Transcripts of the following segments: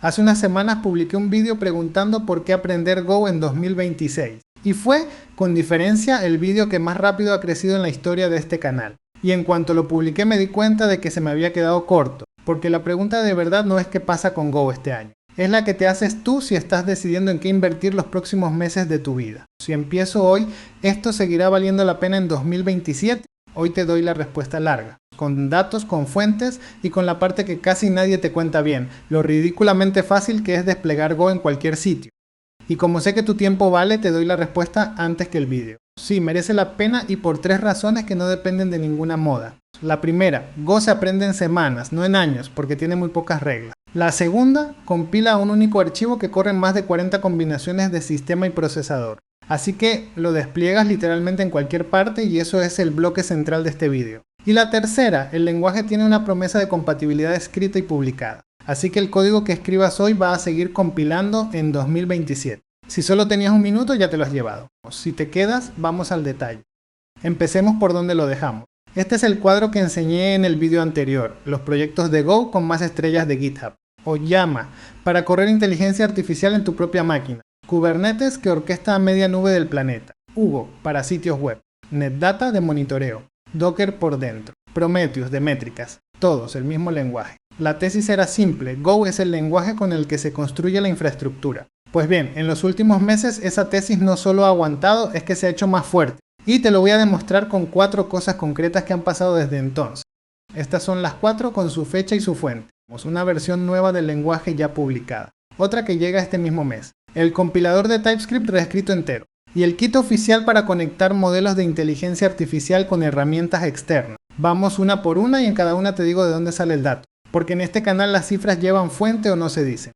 Hace unas semanas publiqué un vídeo preguntando por qué aprender Go en 2026. Y fue, con diferencia, el vídeo que más rápido ha crecido en la historia de este canal. Y en cuanto lo publiqué me di cuenta de que se me había quedado corto, porque la pregunta de verdad no es qué pasa con Go este año. Es la que te haces tú si estás decidiendo en qué invertir los próximos meses de tu vida. Si empiezo hoy, ¿esto seguirá valiendo la pena en 2027? Hoy te doy la respuesta larga, con datos, con fuentes y con la parte que casi nadie te cuenta bien, lo ridículamente fácil que es desplegar Go en cualquier sitio. Y como sé que tu tiempo vale, te doy la respuesta antes que el vídeo. Sí, merece la pena y por 3 razones que no dependen de ninguna moda. La primera, Go se aprende en semanas, no en años, porque tiene muy pocas reglas. La segunda, compila un único archivo que corre en más de 40 combinaciones de sistema y procesador. Así que lo despliegas literalmente en cualquier parte y eso es el bloque central de este vídeo. Y la tercera, el lenguaje tiene una promesa de compatibilidad escrita y publicada. Así que el código que escribas hoy va a seguir compilando en 2027. Si solo tenías un minuto ya te lo has llevado. Si te quedas, vamos al detalle. Empecemos por donde lo dejamos. Este es el cuadro que enseñé en el vídeo anterior, los proyectos de Go con más estrellas de GitHub. O Llama, para correr inteligencia artificial en tu propia máquina. Kubernetes, que orquesta a media nube del planeta. Hugo, para sitios web. NetData, de monitoreo. Docker por dentro. Prometheus, de métricas. Todos el mismo lenguaje. La tesis era simple, Go es el lenguaje con el que se construye la infraestructura. Pues bien, en los últimos meses esa tesis no solo ha aguantado, es que se ha hecho más fuerte. Y te lo voy a demostrar con 4 cosas concretas que han pasado desde entonces. Estas son las 4 con su fecha y su fuente. Una versión nueva del lenguaje ya publicada. Otra que llega este mismo mes. El compilador de TypeScript reescrito entero. Y el kit oficial para conectar modelos de inteligencia artificial con herramientas externas. Vamos una por una y en cada una te digo de dónde sale el dato. Porque en este canal las cifras llevan fuente o no se dicen.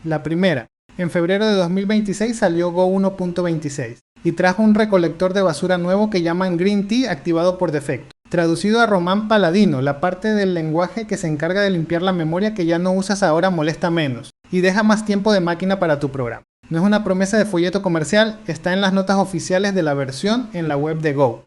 La primera. En febrero de 2026 salió Go 1.26 y trajo un recolector de basura nuevo que llaman Green Tea activado por defecto. Traducido a Román Paladino, la parte del lenguaje que se encarga de limpiar la memoria que ya no usas ahora molesta menos y deja más tiempo de máquina para tu programa. No es una promesa de folleto comercial, está en las notas oficiales de la versión en la web de Go.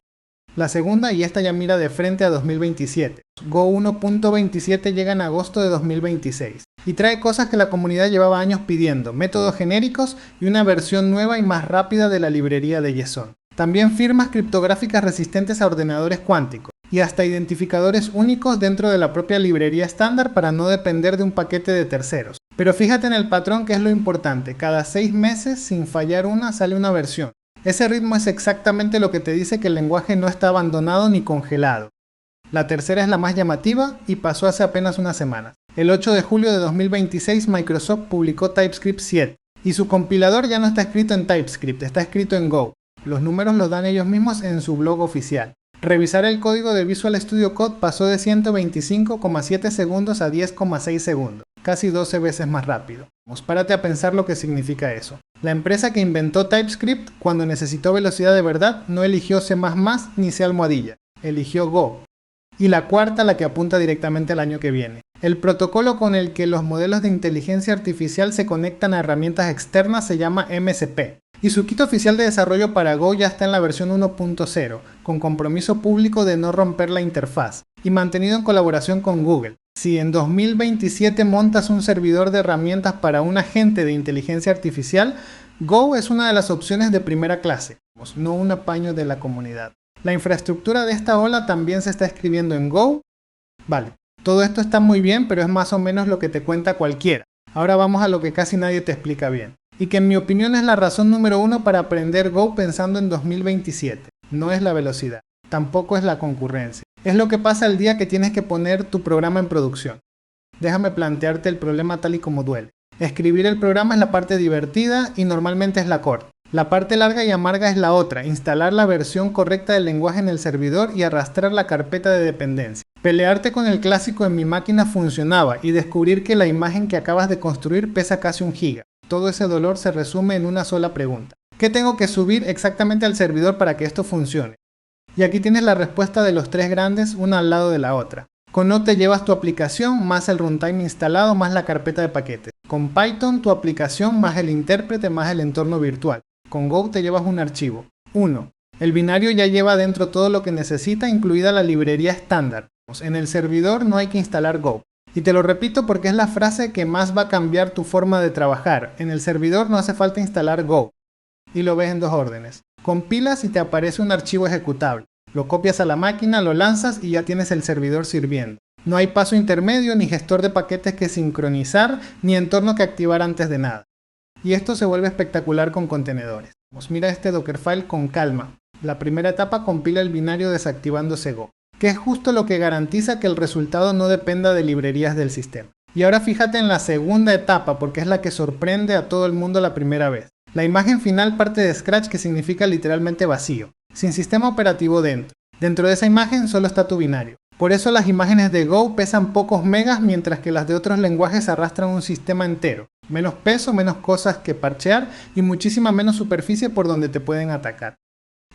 La segunda, y esta ya mira de frente a 2027. Go 1.27 llega en agosto de 2026 y trae cosas que la comunidad llevaba años pidiendo, métodos genéricos y una versión nueva y más rápida de la librería de JSON. También firmas criptográficas resistentes a ordenadores cuánticos y hasta identificadores únicos dentro de la propia librería estándar para no depender de un paquete de terceros. Pero fíjate en el patrón que es lo importante, cada 6 meses sin fallar una sale una versión. Ese ritmo es exactamente lo que te dice que el lenguaje no está abandonado ni congelado. La tercera es la más llamativa y pasó hace apenas unas semanas. El 8 de julio de 2026 Microsoft publicó TypeScript 7 y su compilador ya no está escrito en TypeScript, está escrito en Go. Los números los dan ellos mismos en su blog oficial. Revisar el código de Visual Studio Code pasó de 125,7 segundos a 10,6 segundos, casi 12 veces más rápido. Párate a pensar lo que significa eso. La empresa que inventó TypeScript, cuando necesitó velocidad de verdad, no eligió C++ ni C almohadilla, eligió Go. Y la cuarta, la que apunta directamente al año que viene. El protocolo con el que los modelos de inteligencia artificial se conectan a herramientas externas se llama MCP. Y su kit oficial de desarrollo para Go ya está en la versión 1.0, con compromiso público de no romper la interfaz, y mantenido en colaboración con Google. Si en 2027 montas un servidor de herramientas para un agente de inteligencia artificial, Go es una de las opciones de primera clase, no un apaño de la comunidad. La infraestructura de esta ola también se está escribiendo en Go. Vale, todo esto está muy bien, pero es más o menos lo que te cuenta cualquiera. Ahora vamos a lo que casi nadie te explica bien. Y que en mi opinión es la razón número 1 para aprender Go pensando en 2027. No es la velocidad, tampoco es la concurrencia. Es lo que pasa el día que tienes que poner tu programa en producción. Déjame plantearte el problema tal y como duele. Escribir el programa es la parte divertida y normalmente es la corta. La parte larga y amarga es la otra, instalar la versión correcta del lenguaje en el servidor y arrastrar la carpeta de dependencia. Pelearte con el clásico en mi máquina funcionaba y descubrir que la imagen que acabas de construir pesa casi 1 giga. Todo ese dolor se resume en una sola pregunta. ¿Qué tengo que subir exactamente al servidor para que esto funcione? Y aquí tienes la respuesta de los 3 grandes, una al lado de la otra. Con Node te llevas tu aplicación, más el runtime instalado, más la carpeta de paquetes. Con Python tu aplicación, más el intérprete, más el entorno virtual. Con Go te llevas un archivo. 1. El binario ya lleva dentro todo lo que necesita, incluida la librería estándar. En el servidor no hay que instalar Go. Y te lo repito porque es la frase que más va a cambiar tu forma de trabajar. En el servidor no hace falta instalar Go. Y lo ves en dos órdenes. Compilas y te aparece un archivo ejecutable. Lo copias a la máquina, lo lanzas y ya tienes el servidor sirviendo. No hay paso intermedio, ni gestor de paquetes que sincronizar, ni entorno que activar antes de nada. Y esto se vuelve espectacular con contenedores. Mira este Dockerfile con calma. La primera etapa compila el binario desactivándose Go, que es justo lo que garantiza que el resultado no dependa de librerías del sistema. Y ahora fíjate en la segunda etapa, porque es la que sorprende a todo el mundo la primera vez. La imagen final parte de Scratch, que significa literalmente vacío, sin sistema operativo dentro. Dentro de esa imagen solo está tu binario. Por eso las imágenes de Go pesan pocos megas, mientras que las de otros lenguajes arrastran un sistema entero. Menos peso, menos cosas que parchear y muchísima menos superficie por donde te pueden atacar.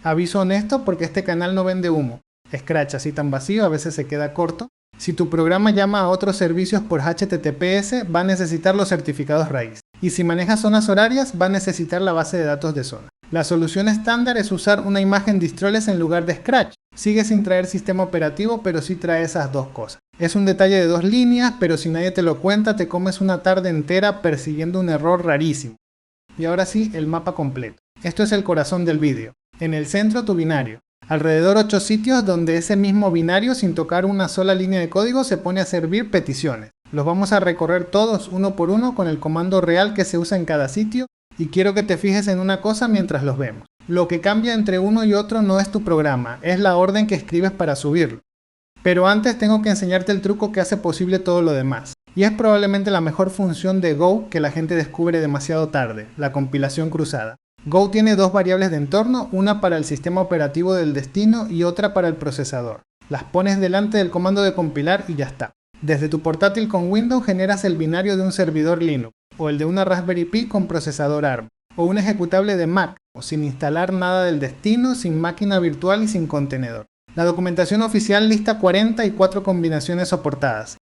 Aviso honesto porque este canal no vende humo. Scratch así tan vacío a veces se queda corto. Si tu programa llama a otros servicios por HTTPS, va a necesitar los certificados raíz. Y si maneja zonas horarias, va a necesitar la base de datos de zona. La solución estándar es usar una imagen distroles en lugar de Scratch. Sigue sin traer sistema operativo, pero sí trae esas dos cosas. Es un detalle de 2 líneas, pero si nadie te lo cuenta, te comes una tarde entera persiguiendo un error rarísimo. Y ahora sí, el mapa completo. Esto es el corazón del vídeo. En el centro, tu binario. Alrededor 8 sitios donde ese mismo binario, sin tocar una sola línea de código, se pone a servir peticiones. Los vamos a recorrer todos uno por uno con el comando real que se usa en cada sitio, y quiero que te fijes en una cosa mientras los vemos. Lo que cambia entre uno y otro no es tu programa, es la orden que escribes para subirlo. Pero antes tengo que enseñarte el truco que hace posible todo lo demás. Y es probablemente la mejor función de Go que la gente descubre demasiado tarde, la compilación cruzada. Go tiene dos variables de entorno, una para el sistema operativo del destino y otra para el procesador. Las pones delante del comando de compilar y ya está. Desde tu portátil con Windows generas el binario de un servidor Linux, o el de una Raspberry Pi con procesador ARM, o un ejecutable de Mac, o sin instalar nada del destino, sin máquina virtual y sin contenedor. La documentación oficial lista 44 combinaciones soportadas.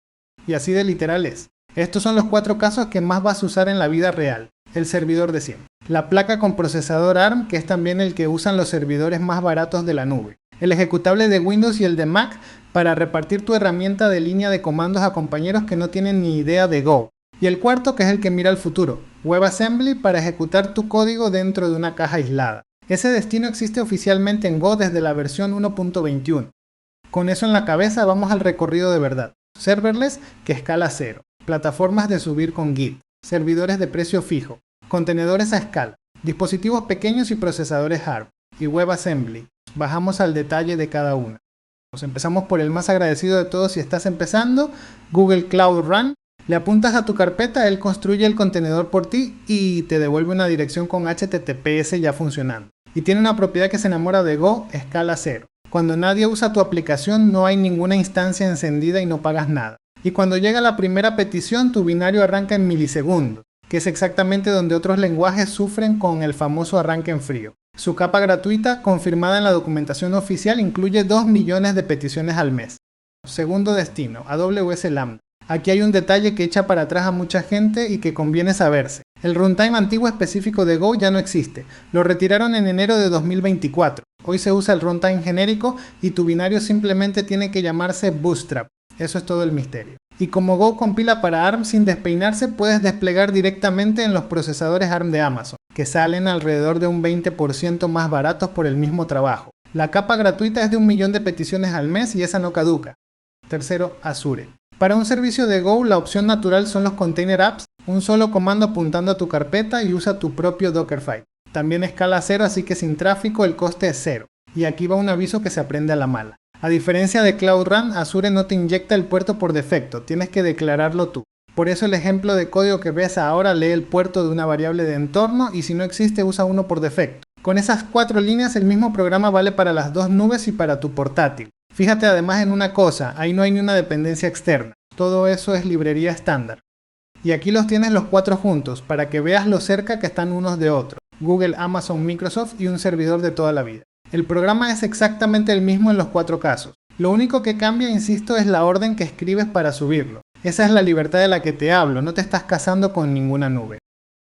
Y así de literal es. Estos son los 4 casos que más vas a usar en la vida real. El servidor de siempre. La placa con procesador ARM, que es también el que usan los servidores más baratos de la nube. El ejecutable de Windows y el de Mac para repartir tu herramienta de línea de comandos a compañeros que no tienen ni idea de Go. Y el cuarto, que es el que mira al futuro. WebAssembly para ejecutar tu código dentro de una caja aislada. Ese destino existe oficialmente en Go desde la versión 1.21. Con eso en la cabeza vamos al recorrido de verdad. Serverless que escala 0. Plataformas de subir con Git. Servidores de precio fijo. Contenedores a escala. Dispositivos pequeños y procesadores ARM. Y WebAssembly. Bajamos al detalle de cada una. Empezamos por el más agradecido de todos si estás empezando, Google Cloud Run. Le apuntas a tu carpeta, él construye el contenedor por ti y te devuelve una dirección con HTTPS ya funcionando. Y tiene una propiedad que se enamora de Go, escala 0. Cuando nadie usa tu aplicación no hay ninguna instancia encendida y no pagas nada. Y cuando llega la primera petición, tu binario arranca en milisegundos, que es exactamente donde otros lenguajes sufren con el famoso arranque en frío. Su capa gratuita, confirmada en la documentación oficial, incluye 2 millones de peticiones al mes. Segundo destino, AWS Lambda. Aquí hay un detalle que echa para atrás a mucha gente y que conviene saberse. El runtime antiguo específico de Go ya no existe. Lo retiraron en enero de 2024. Hoy se usa el runtime genérico y tu binario simplemente tiene que llamarse Bootstrap. Eso es todo el misterio. Y como Go compila para ARM sin despeinarse, puedes desplegar directamente en los procesadores ARM de Amazon, que salen alrededor de un 20% más baratos por el mismo trabajo. La capa gratuita es de 1 millón de peticiones al mes y esa no caduca. Tercero, Azure. Para un servicio de Go, la opción natural son los Container Apps, un solo comando apuntando a tu carpeta y usa tu propio Dockerfile. También escala 0, así que sin tráfico el coste es 0. Y aquí va un aviso que se aprende a la mala. A diferencia de Cloud Run, Azure no te inyecta el puerto por defecto, tienes que declararlo tú. Por eso el ejemplo de código que ves ahora lee el puerto de una variable de entorno y si no existe usa uno por defecto. Con esas 4 líneas el mismo programa vale para las 2 nubes y para tu portátil. Fíjate además en una cosa, ahí no hay ni una dependencia externa. Todo eso es librería estándar. Y aquí los tienes los 4 juntos, para que veas lo cerca que están unos de otros. Google, Amazon, Microsoft y un servidor de toda la vida. El programa es exactamente el mismo en los 4 casos. Lo único que cambia, insisto, es la orden que escribes para subirlo. Esa es la libertad de la que te hablo, no te estás casando con ninguna nube.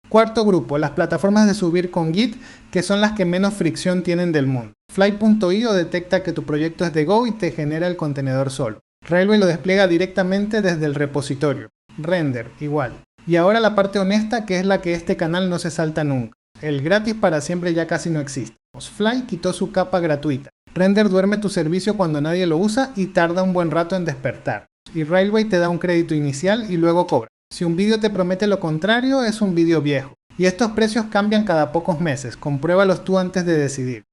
Cuarto grupo, las plataformas de subir con Git, que son las que menos fricción tienen del mundo. Fly.io detecta que tu proyecto es de Go y te genera el contenedor solo. Railway lo despliega directamente desde el repositorio. Render, igual. Y ahora la parte honesta, que es la que este canal no se salta nunca. El gratis para siempre ya casi no existe. Fly quitó su capa gratuita. Render duerme tu servicio cuando nadie lo usa y tarda un buen rato en despertar. Y Railway te da un crédito inicial y luego cobra. Si un vídeo te promete lo contrario, es un vídeo viejo. Y estos precios cambian cada pocos meses. Compruébalos tú antes de decidir.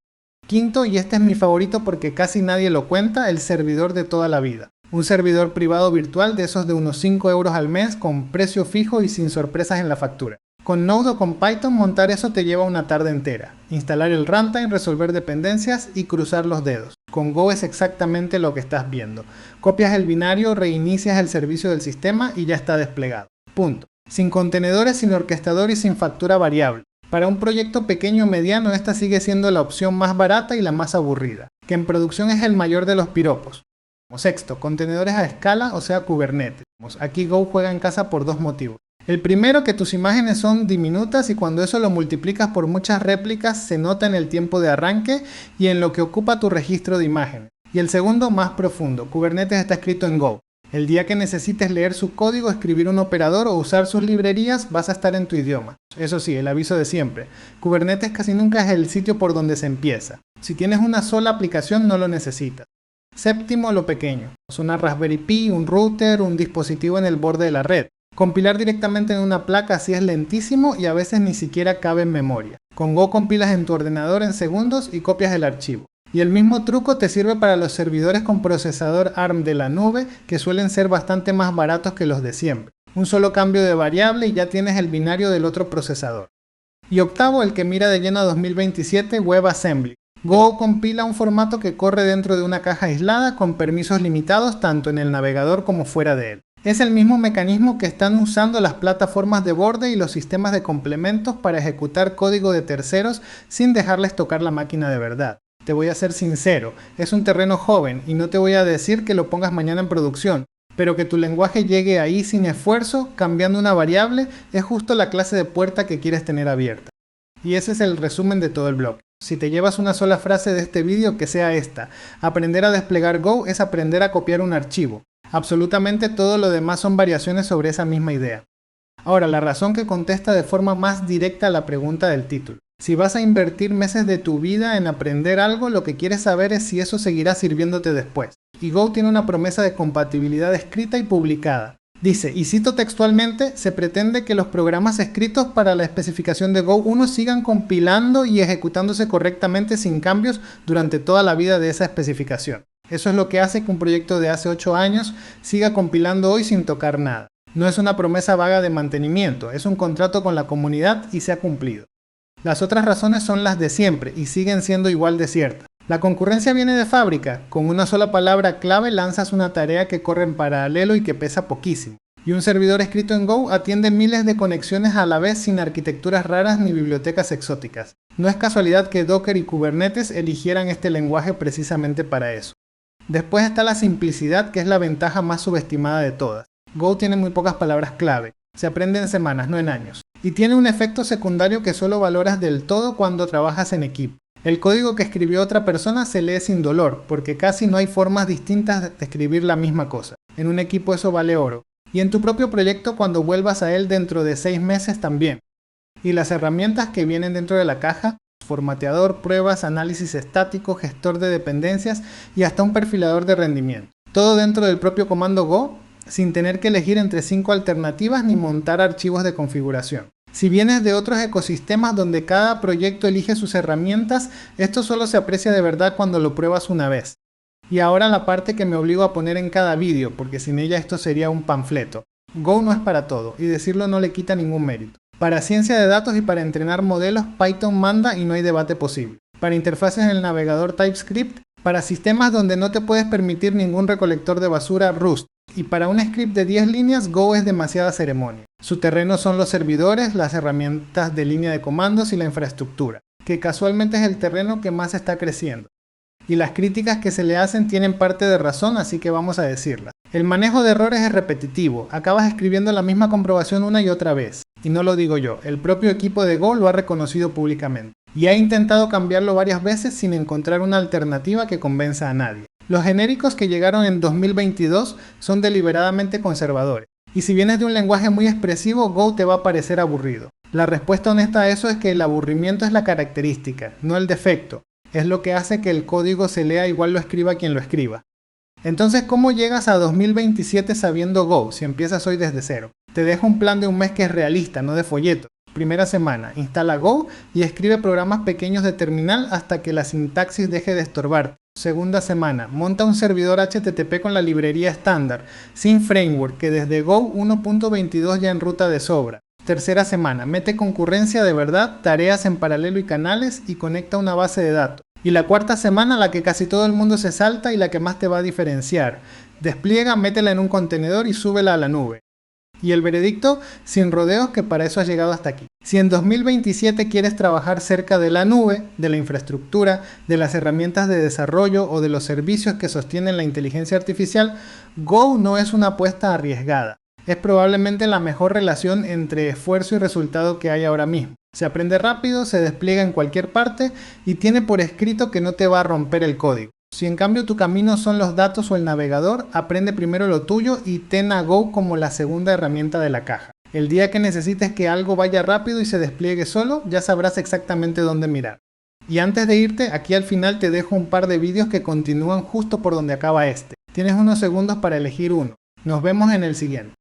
Quinto, y este es mi favorito porque casi nadie lo cuenta, el servidor de toda la vida. Un servidor privado virtual de esos de unos 5 euros al mes con precio fijo y sin sorpresas en la factura. Con Node o con Python montar eso te lleva una tarde entera. Instalar el runtime, resolver dependencias y cruzar los dedos. Con Go es exactamente lo que estás viendo. Copias el binario, reinicias el servicio del sistema y ya está desplegado. Punto. Sin contenedores, sin orquestador y sin factura variable. Para un proyecto pequeño o mediano esta sigue siendo la opción más barata y la más aburrida, que en producción es el mayor de los piropos. Sexto, contenedores a escala, o sea Kubernetes. Aquí Go juega en casa por dos motivos. El primero, que tus imágenes son diminutas y cuando eso lo multiplicas por muchas réplicas se nota en el tiempo de arranque y en lo que ocupa tu registro de imágenes. Y el segundo, más profundo, Kubernetes está escrito en Go. El día que necesites leer su código, escribir un operador o usar sus librerías, vas a estar en tu idioma. Eso sí, el aviso de siempre. Kubernetes casi nunca es el sitio por donde se empieza. Si tienes una sola aplicación, no lo necesitas. Séptimo, lo pequeño. Una Raspberry Pi, un router, un dispositivo en el borde de la red. Compilar directamente en una placa así es lentísimo y a veces ni siquiera cabe en memoria. Con Go compilas en tu ordenador en segundos y copias el archivo. Y el mismo truco te sirve para los servidores con procesador ARM de la nube, que suelen ser bastante más baratos que los de siempre. Un solo cambio de variable y ya tienes el binario del otro procesador. Y octavo, el que mira de lleno a 2027, WebAssembly. Go compila un formato que corre dentro de una caja aislada con permisos limitados tanto en el navegador como fuera de él. Es el mismo mecanismo que están usando las plataformas de borde y los sistemas de complementos para ejecutar código de terceros sin dejarles tocar la máquina de verdad. Te voy a ser sincero, es un terreno joven y no te voy a decir que lo pongas mañana en producción, pero que tu lenguaje llegue ahí sin esfuerzo, cambiando una variable, es justo la clase de puerta que quieres tener abierta. Y ese es el resumen de todo el blog. Si te llevas una sola frase de este vídeo, que sea esta: aprender a desplegar Go es aprender a copiar un archivo. Absolutamente todo lo demás son variaciones sobre esa misma idea. Ahora, la razón que contesta de forma más directa a la pregunta del título. Si vas a invertir meses de tu vida en aprender algo, lo que quieres saber es si eso seguirá sirviéndote después. Y Go tiene una promesa de compatibilidad escrita y publicada. Dice, y cito textualmente, se pretende que los programas escritos para la especificación de Go 1 sigan compilando y ejecutándose correctamente sin cambios durante toda la vida de esa especificación. Eso es lo que hace que un proyecto de hace 8 años siga compilando hoy sin tocar nada. No es una promesa vaga de mantenimiento, es un contrato con la comunidad y se ha cumplido. Las otras razones son las de siempre y siguen siendo igual de ciertas. La concurrencia viene de fábrica. Con una sola palabra clave lanzas una tarea que corre en paralelo y que pesa poquísimo. Y un servidor escrito en Go atiende miles de conexiones a la vez sin arquitecturas raras ni bibliotecas exóticas. No es casualidad que Docker y Kubernetes eligieran este lenguaje precisamente para eso. Después está la simplicidad, que es la ventaja más subestimada de todas. Go tiene muy pocas palabras clave. Se aprende en semanas, no en años. Y tiene un efecto secundario que solo valoras del todo cuando trabajas en equipo. El código que escribió otra persona se lee sin dolor, porque casi no hay formas distintas de escribir la misma cosa. En un equipo eso vale oro. Y en tu propio proyecto cuando vuelvas a él dentro de 6 meses también. Y las herramientas que vienen dentro de la caja: formateador, pruebas, análisis estático, gestor de dependencias y hasta un perfilador de rendimiento. Todo dentro del propio comando Go, sin tener que elegir entre 5 alternativas ni montar archivos de configuración. Si vienes de otros ecosistemas donde cada proyecto elige sus herramientas, esto solo se aprecia de verdad cuando lo pruebas una vez. Y ahora la parte que me obligo a poner en cada vídeo, porque sin ella esto sería un panfleto. Go no es para todo, y decirlo no le quita ningún mérito. Para ciencia de datos y para entrenar modelos, Python manda y no hay debate posible. Para interfaces en el navegador TypeScript, para sistemas donde no te puedes permitir ningún recolector de basura, Rust. Y para un script de 10 líneas, Go es demasiada ceremonia. Su terreno son los servidores, las herramientas de línea de comandos y la infraestructura, que casualmente es el terreno que más está creciendo. Y las críticas que se le hacen tienen parte de razón, así que vamos a decirlas. El manejo de errores es repetitivo, acabas escribiendo la misma comprobación una y otra vez. Y no lo digo yo, el propio equipo de Go lo ha reconocido públicamente. Y ha intentado cambiarlo varias veces sin encontrar una alternativa que convenza a nadie. Los genéricos que llegaron en 2022 son deliberadamente conservadores. Y si vienes de un lenguaje muy expresivo, Go te va a parecer aburrido. La respuesta honesta a eso es que el aburrimiento es la característica, no el defecto. Es lo que hace que el código se lea igual lo escriba quien lo escriba. Entonces, ¿cómo llegas a 2027 sabiendo Go si empiezas hoy desde cero? Te dejo un plan de un mes que es realista, no de folleto. Primera semana, instala Go y escribe programas pequeños de terminal hasta que la sintaxis deje de estorbarte. Segunda semana, monta un servidor HTTP con la librería estándar, sin framework, que desde Go 1.22 ya en ruta de sobra. Tercera semana, mete concurrencia de verdad, tareas en paralelo y canales y conecta una base de datos. Y la cuarta semana, la que casi todo el mundo se salta y la que más te va a diferenciar. Despliega, métela en un contenedor y súbela a la nube. Y el veredicto, sin rodeos, que para eso has llegado hasta aquí. Si en 2027 quieres trabajar cerca de la nube, de la infraestructura, de las herramientas de desarrollo o de los servicios que sostienen la inteligencia artificial, Go no es una apuesta arriesgada. Es probablemente la mejor relación entre esfuerzo y resultado que hay ahora mismo. Se aprende rápido, se despliega en cualquier parte y tiene por escrito que no te va a romper el código. Si en cambio tu camino son los datos o el navegador, aprende primero lo tuyo y ten a Go como la segunda herramienta de la caja. El día que necesites que algo vaya rápido y se despliegue solo, ya sabrás exactamente dónde mirar. Y antes de irte, aquí al final te dejo un par de vídeos que continúan justo por donde acaba este. Tienes unos segundos para elegir uno. Nos vemos en el siguiente.